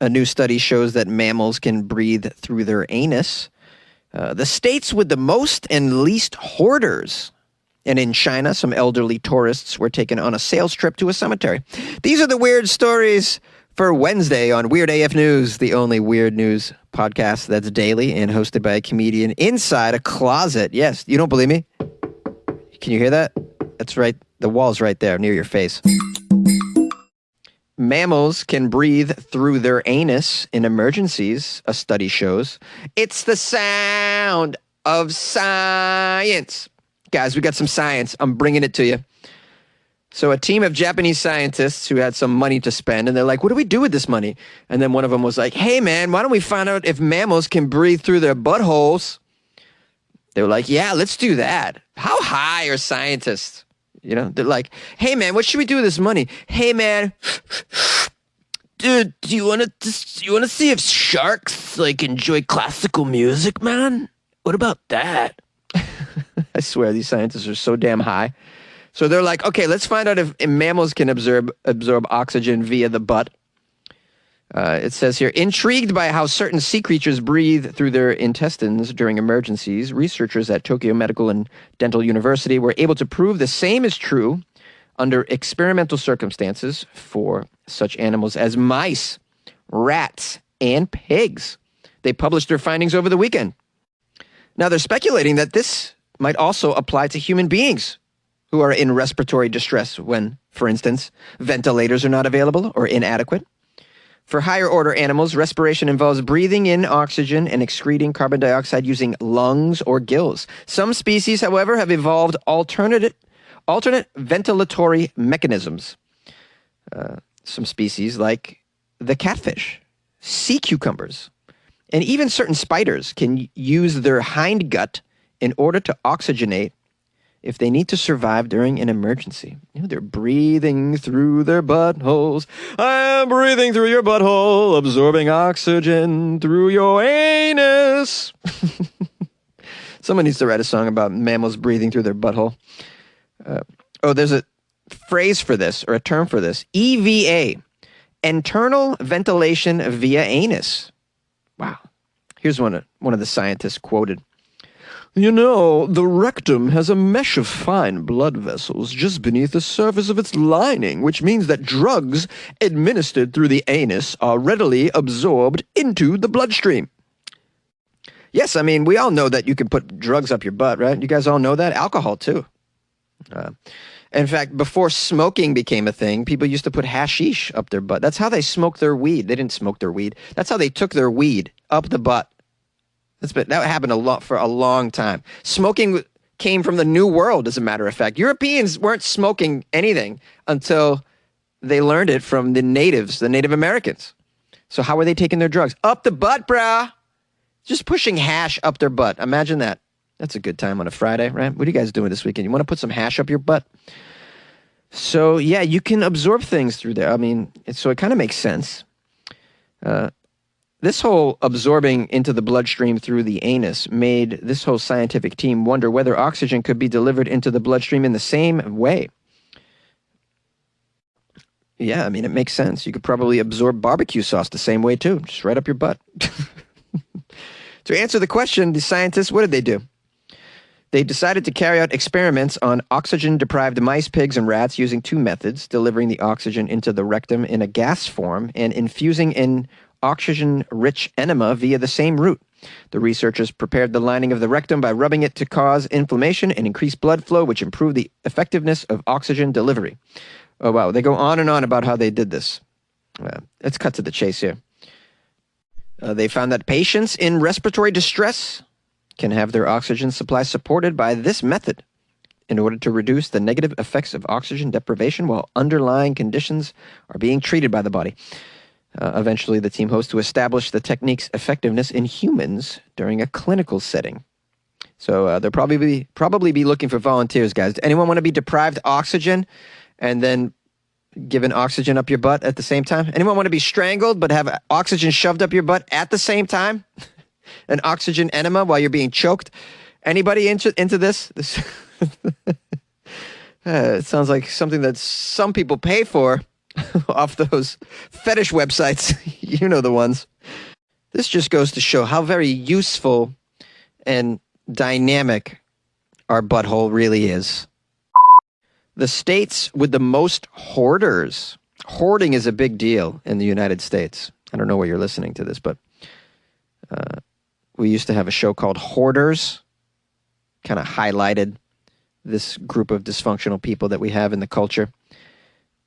A new study shows that mammals can breathe through their anus. The states with the most and least hoarders. And in China, some elderly tourists were taken on a sales trip to a cemetery. These are the weird stories for Wednesday on Weird AF News, the only weird news podcast that's daily and hosted by a comedian inside a closet. Yes, you don't believe me? Can you hear that? That's right. The wall's right there near your face. Mammals can breathe through their anus in emergencies, a study shows. It's the sound of science. Guys, we got some science. I'm bringing it to you. So a team of Japanese scientists who had some money to spend, and they're like, what do we do with this money? And then one of them was like, hey, man, why don't we find out if mammals can breathe through their buttholes? They were like, yeah, let's do that. How high are scientists? You know, they're like, hey, man, what should we do with this money? Hey, man, dude, do you want to see if sharks, like, enjoy classical music, man? What about that? I swear, these scientists are so damn high. So they're like, okay, let's find out if mammals can absorb oxygen via the butt. It says here, intrigued by how certain sea creatures breathe through their intestines during emergencies, researchers at Tokyo Medical and Dental University were able to prove the same is true under experimental circumstances for such animals as mice, rats, and pigs. They published their findings over the weekend. Now, they're speculating that this might also apply to human beings who are in respiratory distress when, for instance, ventilators are not available or inadequate. For higher order animals, respiration involves breathing in oxygen and excreting carbon dioxide using lungs or gills. Some species, however, have evolved alternate ventilatory mechanisms. Some species like the catfish, sea cucumbers, and even certain spiders can use their hindgut in order to oxygenate if they need to survive during an emergency. You know, they're breathing through their buttholes. I'm breathing through your butthole, absorbing oxygen through your anus. Someone needs to write a song about mammals breathing through their butthole. There's a phrase for this, or a term for this. EVA, internal ventilation via anus. Wow. Here's one of the scientists quoted. You know, the rectum has a mesh of fine blood vessels just beneath the surface of its lining, which means that drugs administered through the anus are readily absorbed into the bloodstream. Yes, I mean, we all know that you can put drugs up your butt, right? You guys all know that? Alcohol, too. In fact, before smoking became a thing, people used to put hashish up their butt. That's how they smoked their weed. They didn't smoke their weed. That's how they took their weed up the butt. That happened for a long time. Smoking came from the New World, as a matter of fact. Europeans weren't smoking anything until they learned it from the natives, the Native Americans. So how were they taking their drugs? Up the butt, brah. Just pushing hash up their butt. Imagine that. That's a good time on a Friday, right? What are you guys doing this weekend? You want to put some hash up your butt? So, yeah, you can absorb things through there. I mean, so it kind of makes sense. This whole absorbing into the bloodstream through the anus made this whole scientific team wonder whether oxygen could be delivered into the bloodstream in the same way. Yeah, I mean, it makes sense. You could probably absorb barbecue sauce the same way, too. Just right up your butt. To answer the question, the scientists, what did they do? They decided to carry out experiments on oxygen-deprived mice, pigs, and rats using two methods, delivering the oxygen into the rectum in a gas form and infusing an oxygen-rich enema via the same route. The researchers prepared the lining of the rectum by rubbing it to cause inflammation and increase blood flow, which improved the effectiveness of oxygen delivery. Oh, wow. They go on and on about how they did this. Let's cut to the chase here. They found that patients in respiratory distress can have their oxygen supply supported by this method in order to reduce the negative effects of oxygen deprivation while underlying conditions are being treated by the body. Eventually, the team hopes to establish the technique's effectiveness in humans during a clinical setting. So they'll probably be looking for volunteers, guys. Anyone want to be deprived oxygen and then given oxygen up your butt at the same time? Anyone want to be strangled but have oxygen shoved up your butt at the same time? An oxygen enema while you're being choked? Anybody into this? It sounds like something that some people pay for off those fetish websites. You know the ones. This just goes to show how very useful and dynamic our butthole really is. The states with the most hoarders. Hoarding is a big deal in the United States. I don't know where you're listening to this, but we used to have a show called Hoarders. Kind of highlighted this group of dysfunctional people that we have in the culture.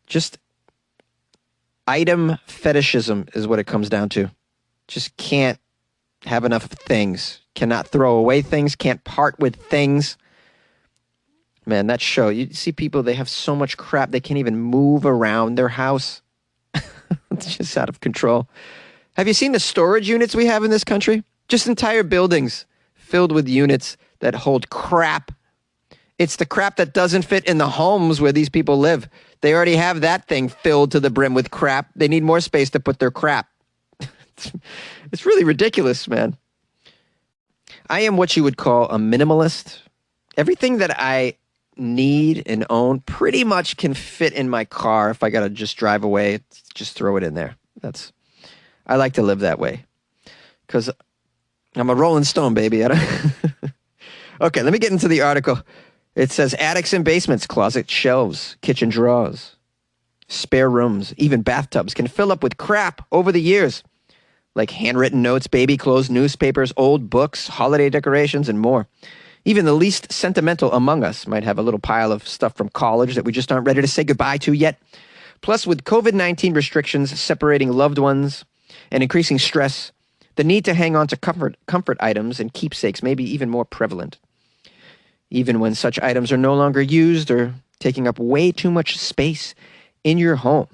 Just item fetishism is what it comes down to. Just can't have enough things. Cannot throw away things. Can't part with things. Man, that show, you see people, they have so much crap, they can't even move around their house. It's just out of control. Have you seen the storage units we have in this country? Just entire buildings filled with units that hold crap. It's the crap that doesn't fit in the homes where these people live. They already have that thing filled to the brim with crap. They need more space to put their crap. It's really ridiculous, man. I am what you would call a minimalist. Everything that I need and own pretty much can fit in my car. If I got to just drive away, just throw it in there. I like to live that way because I'm a Rolling Stone, baby. Okay, let me get into the article. It says attics and basements, closet shelves, kitchen drawers, spare rooms, even bathtubs can fill up with crap over the years, like handwritten notes, baby clothes, newspapers, old books, holiday decorations, and more. Even the least sentimental among us might have a little pile of stuff from college that we just aren't ready to say goodbye to yet. Plus, with COVID-19 restrictions separating loved ones and increasing stress, the need to hang on to comfort items and keepsakes may be even more prevalent, even when such items are no longer used or taking up way too much space in your home.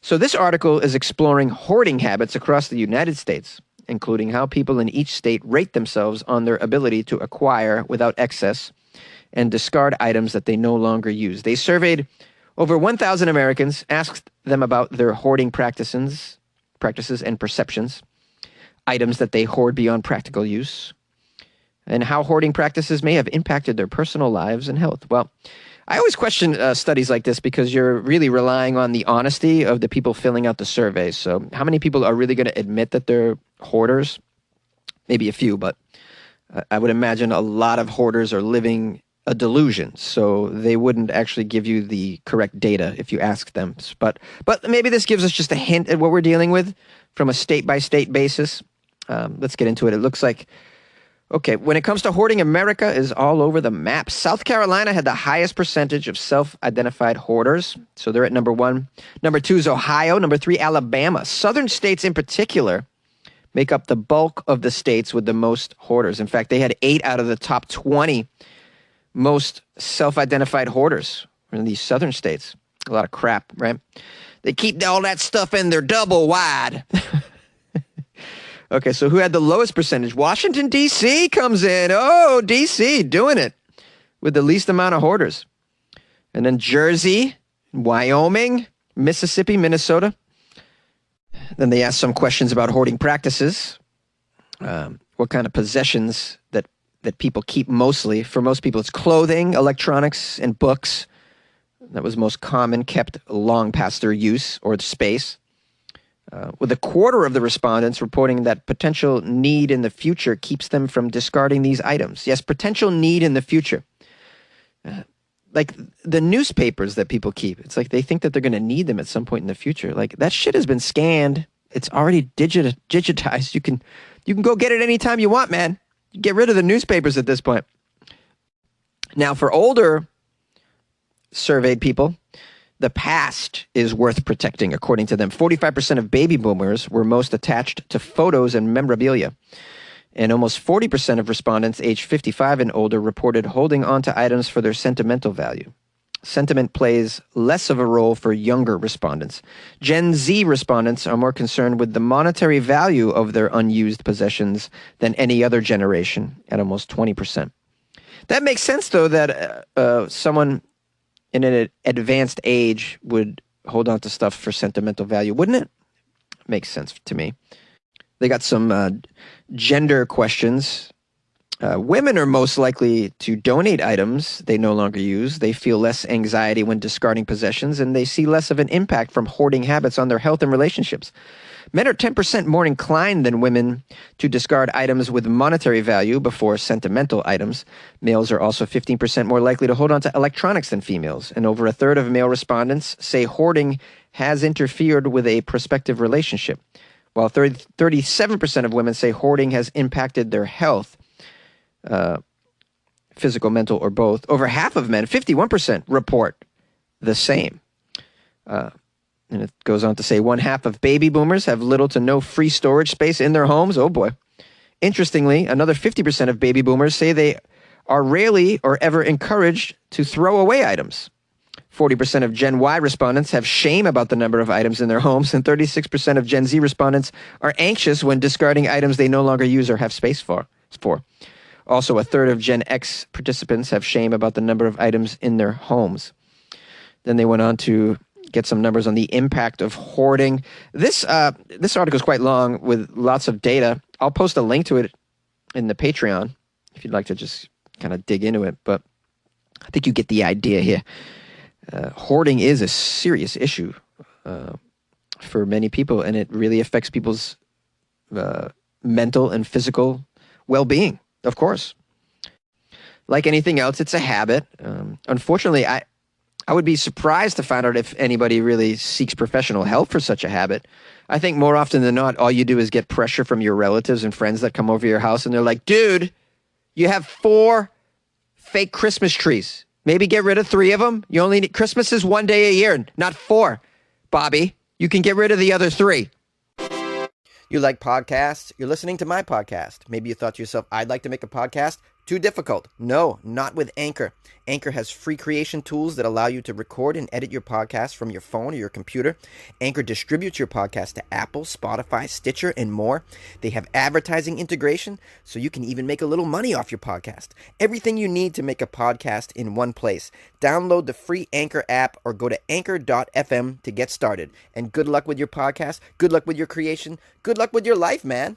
So this article is exploring hoarding habits across the United States, including how people in each state rate themselves on their ability to acquire without excess and discard items that they no longer use. They surveyed over 1,000 Americans, asked them about their hoarding practices and perceptions, items that they hoard beyond practical use, and how hoarding practices may have impacted their personal lives and health. Well, I always question studies like this because you're really relying on the honesty of the people filling out the surveys. So how many people are really going to admit that they're hoarders? Maybe a few, but I would imagine a lot of hoarders are living a delusion. So they wouldn't actually give you the correct data if you ask them. But maybe this gives us just a hint at what we're dealing with from a state-by-state basis. Let's get into it. It looks like, okay, when it comes to hoarding, America is all over the map. South Carolina had the highest percentage of self-identified hoarders. So they're at number 1. Number 2 is Ohio. Number 3, Alabama. Southern states in particular make up the bulk of the states with the most hoarders. In fact, they had 8 out of the top 20 most self-identified hoarders in these southern states. A lot of crap, right? They keep all that stuff in their double wide. Okay, so who had the lowest percentage? Washington, D.C. comes in. Oh, D.C. doing it with the least amount of hoarders. And then Jersey, Wyoming, Mississippi, Minnesota. Then they asked some questions about hoarding practices. What kind of possessions that people keep mostly. For most people, it's clothing, electronics, and books. That was most common, kept long past their use or space. With a quarter of the respondents reporting that potential need in the future keeps them from discarding these items. Yes, potential need in the future. Like the newspapers that people keep. It's like they think that they're going to need them at some point in the future. Like that shit has been scanned. It's already digitized. You can go get it anytime you want, man. Get rid of the newspapers at this point. Now, for older surveyed people, the past is worth protecting, according to them. 45% of baby boomers were most attached to photos and memorabilia. And almost 40% of respondents aged 55 and older reported holding on to items for their sentimental value. Sentiment plays less of a role for younger respondents. Gen Z respondents are more concerned with the monetary value of their unused possessions than any other generation, at almost 20%. That makes sense, though, that someone in an advanced age would hold on to stuff for sentimental value, wouldn't it? Makes sense to me. They got some gender questions. Women are most likely to donate items they no longer use. They feel less anxiety when discarding possessions, and they see less of an impact from hoarding habits on their health and relationships. Men are 10% more inclined than women to discard items with monetary value before sentimental items. Males are also 15% more likely to hold on to electronics than females, and over a third of male respondents say hoarding has interfered with a prospective relationship, while 37% of women say hoarding has impacted their health, physical, mental, or both. Over half of men, 51%, report the same. And it goes on to say 1/2 of baby boomers have little to no free storage space in their homes. Oh boy. Interestingly, another 50% of baby boomers say they are rarely or ever encouraged to throw away items. 40% of Gen Y respondents have shame about the number of items in their homes, and 36% of Gen Z respondents are anxious when discarding items they no longer use or have space for. Also, a third of Gen X participants have shame about the number of items in their homes. Then they went on to get some numbers on the impact of hoarding. This article is quite long with lots of data. I'll post a link to it in the Patreon if you'd like to just kind of dig into it. But I think you get the idea here. Hoarding is a serious issue for many people, and it really affects people's mental and physical well-being, of course. Like anything else, it's a habit. Unfortunately, I would be surprised to find out if anybody really seeks professional help for such a habit. I think more often than not, all you do is get pressure from your relatives and friends that come over your house, and they're like, dude, you have 4 fake Christmas trees. Maybe get rid of 3 of them. You only need, Christmas is 1 day a year, not 4. Bobby, you can get rid of the other 3. You like podcasts? You're listening to my podcast. Maybe you thought to yourself, I'd like to make a podcast. Too difficult. No, not with Anchor. Anchor has free creation tools that allow you to record and edit your podcast from your phone or your computer. Anchor distributes your podcast to Apple, Spotify, Stitcher, and more. They have advertising integration, so you can even make a little money off your podcast. Everything you need to make a podcast in one place. Download the free Anchor app or go to anchor.fm to get started. And good luck with your podcast. Good luck with your creation. Good luck with your life, man.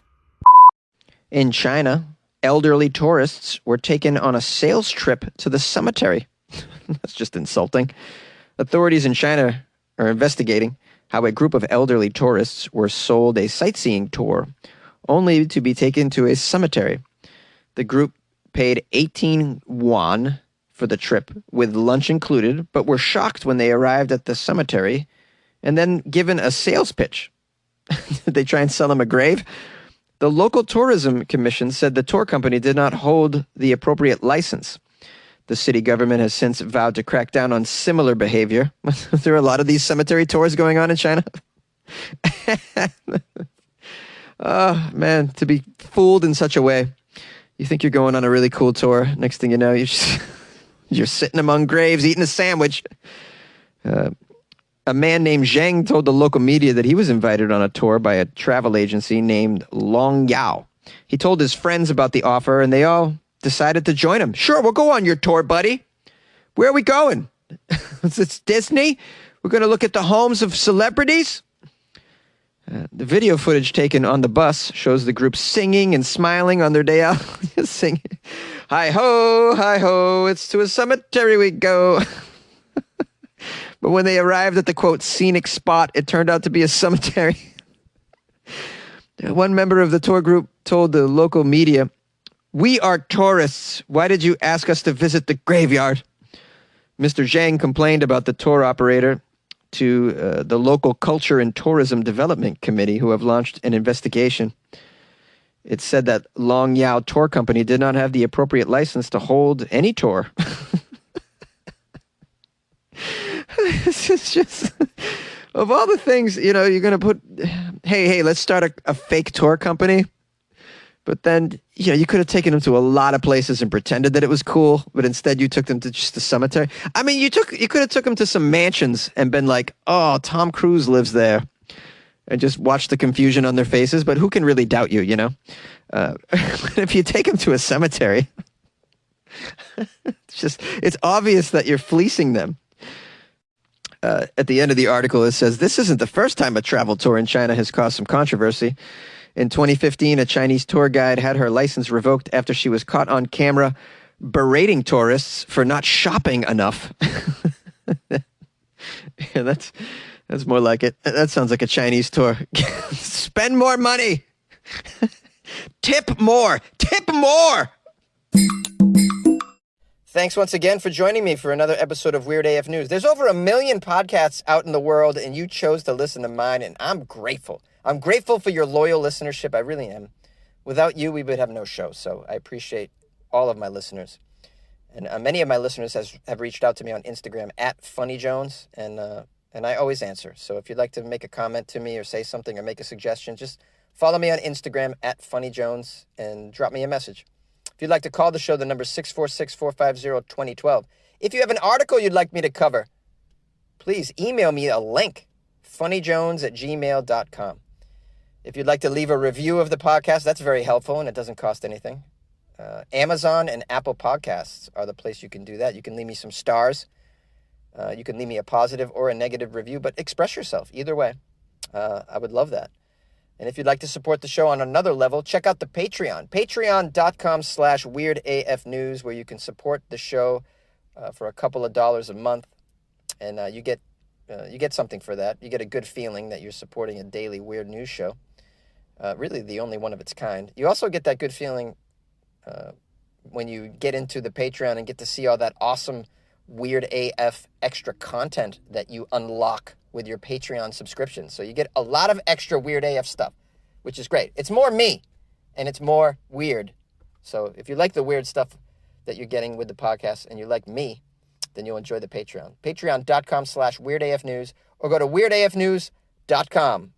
In China, elderly tourists were taken on a sales trip to the cemetery. That's just insulting. Authorities in China are investigating how a group of elderly tourists were sold a sightseeing tour only to be taken to a cemetery. The group paid 18 yuan for the trip, with lunch included, but were shocked when they arrived at the cemetery and then given a sales pitch. Did they try and sell them a grave? The local tourism commission said the tour company did not hold the appropriate license. The city government has since vowed to crack down on similar behavior. There are a lot of these cemetery tours going on in China. Oh, man, to be fooled in such a way. You think you're going on a really cool tour. Next thing you know, you're sitting among graves eating a sandwich. A man named Zhang told the local media that he was invited on a tour by a travel agency named Long Yao. He told his friends about the offer, and they all decided to join him. Sure, we'll go on your tour, buddy. Where are we going? It's Disney? We're going to look at the homes of celebrities? The video footage taken on the bus shows the group singing and smiling on their day out. Singing, hi-ho, it's to a cemetery we go. But when they arrived at the, quote, scenic spot, it turned out to be a cemetery. One member of the tour group told the local media, "We are tourists. Why did you ask us to visit the graveyard?" Mr. Zhang complained about the tour operator to the local Culture and Tourism Development Committee, who have launched an investigation. It said that Long Yao Tour Company did not have the appropriate license to hold any tour. It's just, of all the things, you're going to put, hey, let's start a fake tour company. But then, you could have taken them to a lot of places and pretended that it was cool, but instead you took them to just the cemetery. I mean, you could have took them to some mansions and been like, oh, Tom Cruise lives there, and just watched the confusion on their faces. But who can really doubt you, If you take them to a cemetery, it's obvious that you're fleecing them. At the end of the article, it says, this isn't the first time a travel tour in China has caused some controversy. In 2015, a Chinese tour guide had her license revoked after she was caught on camera berating tourists for not shopping enough. Yeah, That's more like it. That sounds like a Chinese tour. Spend more money. Tip more. Tip more. Thanks once again for joining me for another episode of Weird AF News. There's over 1 million podcasts out in the world, and you chose to listen to mine, and I'm grateful. I'm grateful for your loyal listenership. I really am. Without you, we would have no show, so I appreciate all of my listeners. And many of my listeners have reached out to me on Instagram at FunnyJones, and I always answer. So if you'd like to make a comment to me or say something or make a suggestion, just follow me on Instagram at FunnyJones and drop me a message. If you'd like to call the show, the number is 646-450-2012. If you have an article you'd like me to cover, please email me a link, funnyjones@gmail.com. If you'd like to leave a review of the podcast, that's very helpful and it doesn't cost anything. Amazon and Apple Podcasts are the place you can do that. You can leave me some stars. You can leave me a positive or a negative review, but express yourself either way. I would love that. And if you'd like to support the show on another level, check out the Patreon, patreon.com/weirdafnews, where you can support the show for a couple of dollars a month. And you get something for that. You get a good feeling that you're supporting a daily weird news show. Really the only one of its kind. You also get that good feeling when you get into the Patreon and get to see all that awesome Weird AF extra content that you unlock with your Patreon subscription. So you get a lot of extra Weird AF stuff, which is great. It's more me, and it's more weird. So if you like the weird stuff that you're getting with the podcast and you like me, then you'll enjoy the Patreon. Patreon.com/weirdafnews, or go to weirdafnews.com.